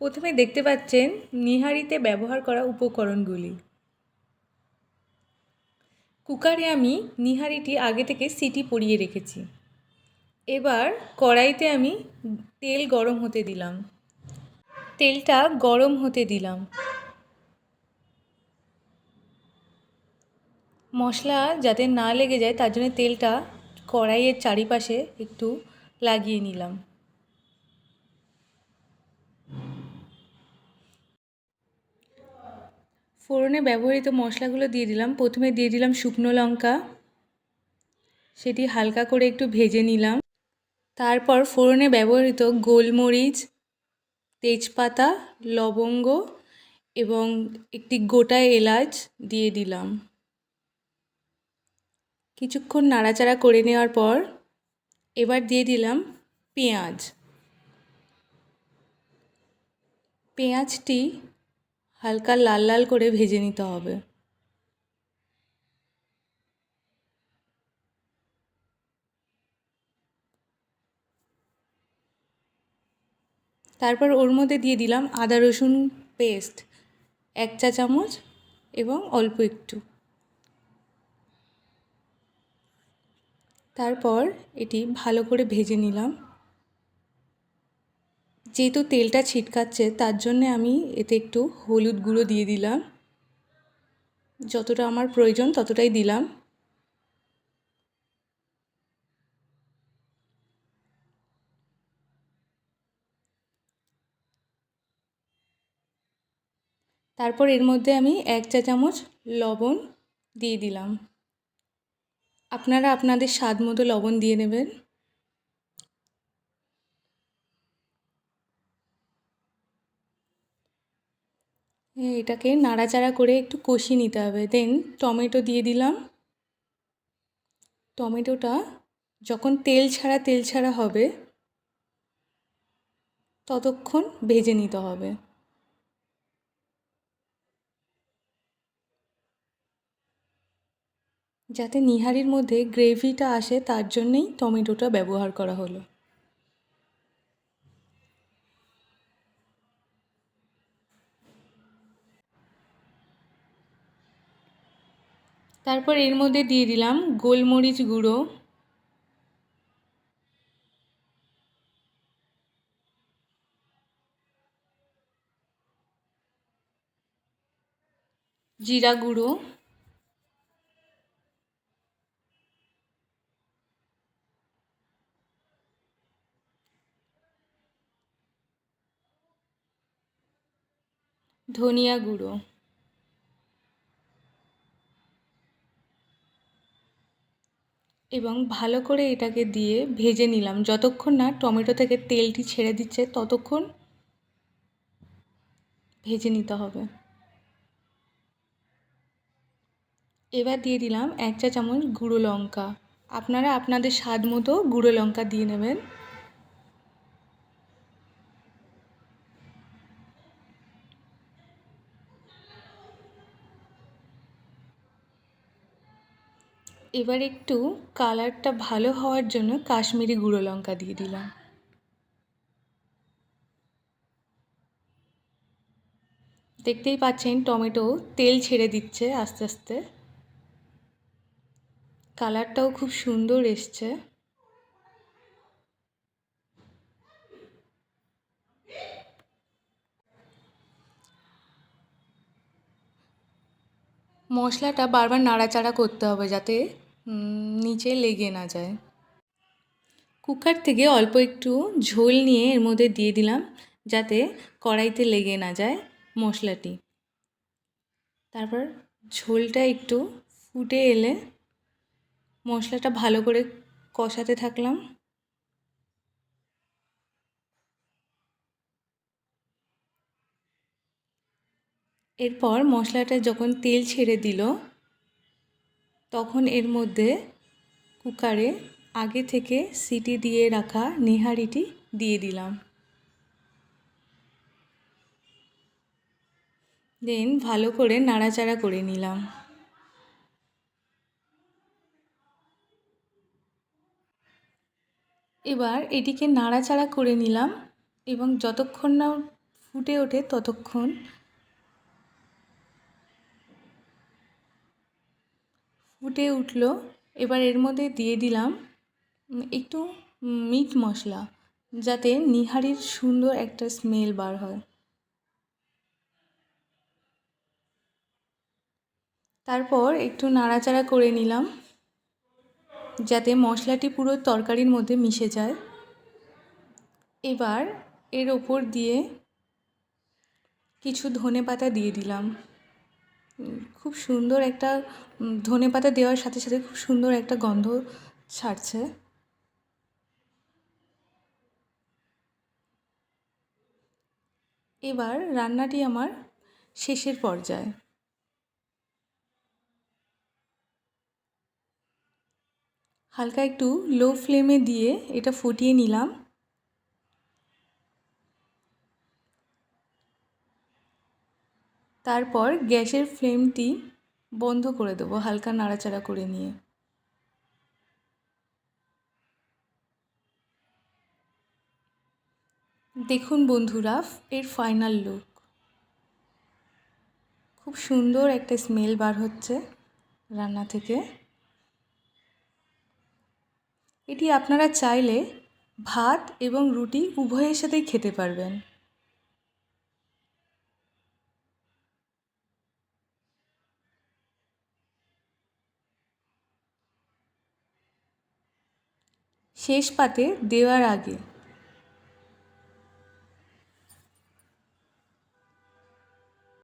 প্রথমে দেখতে পাচ্ছেন নিহারিতে ব্যবহার করা উপকরণগুলি। কুকারে আমি নিহারিটি আগে থেকে সিটি পরিয়ে রেখেছি। এবার কড়াইতে আমি তেল গরম হতে দিলাম। তেলটা গরম হতে দিলাম। মশলা যাতে না লেগে যায় তার জন্য তেলটা কড়াইয়ের চারিপাশে একটু লাগিয়ে নিলাম। ফোড়নে ব্যবহৃত মশলাগুলো দিয়ে দিলাম। প্রথমে দিয়ে দিলাম শুকনো লঙ্কা, সেটি হালকা করে একটু ভেজে নিলাম। তারপর ফোড়নে ব্যবহৃত গোলমরিচ, তেজপাতা, লবঙ্গ এবং একটি গোটা এলাচ দিয়ে দিলাম। কিছুক্ষণ নাড়াচাড়া করে নেওয়ার পর এবার দিয়ে দিলাম পেঁয়াজ। পেঁয়াজটি হালকা লাল লাল করে ভেজে নিতে হবে। তারপর ওর মধ্যে দিয়ে দিলাম আদা রসুন পেস্ট 1 চা চামচ এবং অল্প একটু। তারপর এটি ভালো করে ভেজে নিলাম। যেহেতু তেলটা ছিটকাচ্ছে তার জন্যে আমি এতে একটু হলুদ গুঁড়ো দিয়ে দিলাম। যতটা আমার প্রয়োজন ততটাই দিলাম। তারপর এর মধ্যে আমি 1 চা চামচ লবণ দিয়ে দিলাম। আপনারা আপনাদের স্বাদ মতো লবণ দিয়ে নেবেন। এটাকে নাড়াচাড়া করে একটু কষিয়ে নিতে হবে। দেন টমেটো দিয়ে দিলাম। টমেটোটা যখন তেল ছাড়া হবে ততক্ষণ ভেজে নিতে হবে। যাতে নিহারির মধ্যে গ্রেভিটা আসে তার জন্যেই টমেটোটা ব্যবহার করা হলো। তারপর এর মধ্যে দিয়ে দিলাম গোলমরিচ গুঁড়ো, জিরা গুঁড়ো, ধনিয়া গুঁড়ো এবং ভালো করে এটাকে দিয়ে ভেজে নিলাম। যতক্ষণ না টমেটো থেকে তেলটি ছেড়ে দিচ্ছে ততক্ষণ ভেজে নিতে হবে। এবার দিয়ে দিলাম 1 চা চামচ গুঁড়ো লঙ্কা। আপনারা আপনাদের স্বাদ মতো গুঁড়ো লঙ্কা দিয়ে নেবেন। এবার একটু কালারটা ভালো হওয়ার জন্য কাশ্মীরি গুঁড়ো লঙ্কা দিয়ে দিলাম। দেখতেই পাচ্ছেন টমেটো তেল ছেড়ে দিচ্ছে আস্তে আস্তে। কালারটাও খুব সুন্দর এসছে। মশলাটা বারবার নাড়াচাড়া করতে হবে যাতে নিচে লেগে না যায়। কুকার থেকে অল্প একটু ঝোল নিয়ে এর মধ্যে দিয়ে দিলাম যাতে কড়াইতে লেগে না যায় মশলাটি। তারপর ঝোলটা একটু ফুটে এলে মশলাটা ভালো করে কষাতে থাকলাম। এরপর মশলাটা যখন তেল ছেড়ে দিল তখন এর মধ্যে কুকারে আগে থেকে সিটি দিয়ে রাখা নিহারিটি দিয়ে দিলাম। দেন ভালো করে নাড়াচাড়া করে নিলাম। এবার এটিকে নাড়াচাড়া করে নিলাম এবং যতক্ষণ না ফুটে ওঠে ততক্ষণ ফুটে উঠলো। এবার এর মধ্যে দিয়ে দিলাম একটু মিট মশলা, যাতে নিহারির সুন্দর একটা স্মেল বার হয়। তারপর একটু নাড়াচাড়া করে নিলাম যাতে মশলাটি পুরো তরকারির মধ্যে মিশে যায়। এবার এর ওপর দিয়ে কিছু ধনেপাতা দিয়ে দিলাম। খুব সুন্দর একটা ধনেপাতা দেওয়ার সাথে সাথে খুব সুন্দর একটা গন্ধ ছাড়ছে। এবার রান্নাটি আমার শেষের পর্যায়ে। হালকা একটু লো ফ্লেমে দিয়ে এটা ফুটিয়ে নিলাম। তারপর গ্যাসের ফ্লেমটি বন্ধ করে দেবো হালকা নাড়াচাড়া করে নিয়ে। দেখুন বন্ধুরা, এর ফাইনাল লুক। খুব সুন্দর একটা স্মেল বার হচ্ছে রান্না থেকে। এটি আপনারা চাইলে ভাত এবং রুটি উভয়ের সাথেই খেতে পারবেন। শেষ পাতে দেওয়ার আগে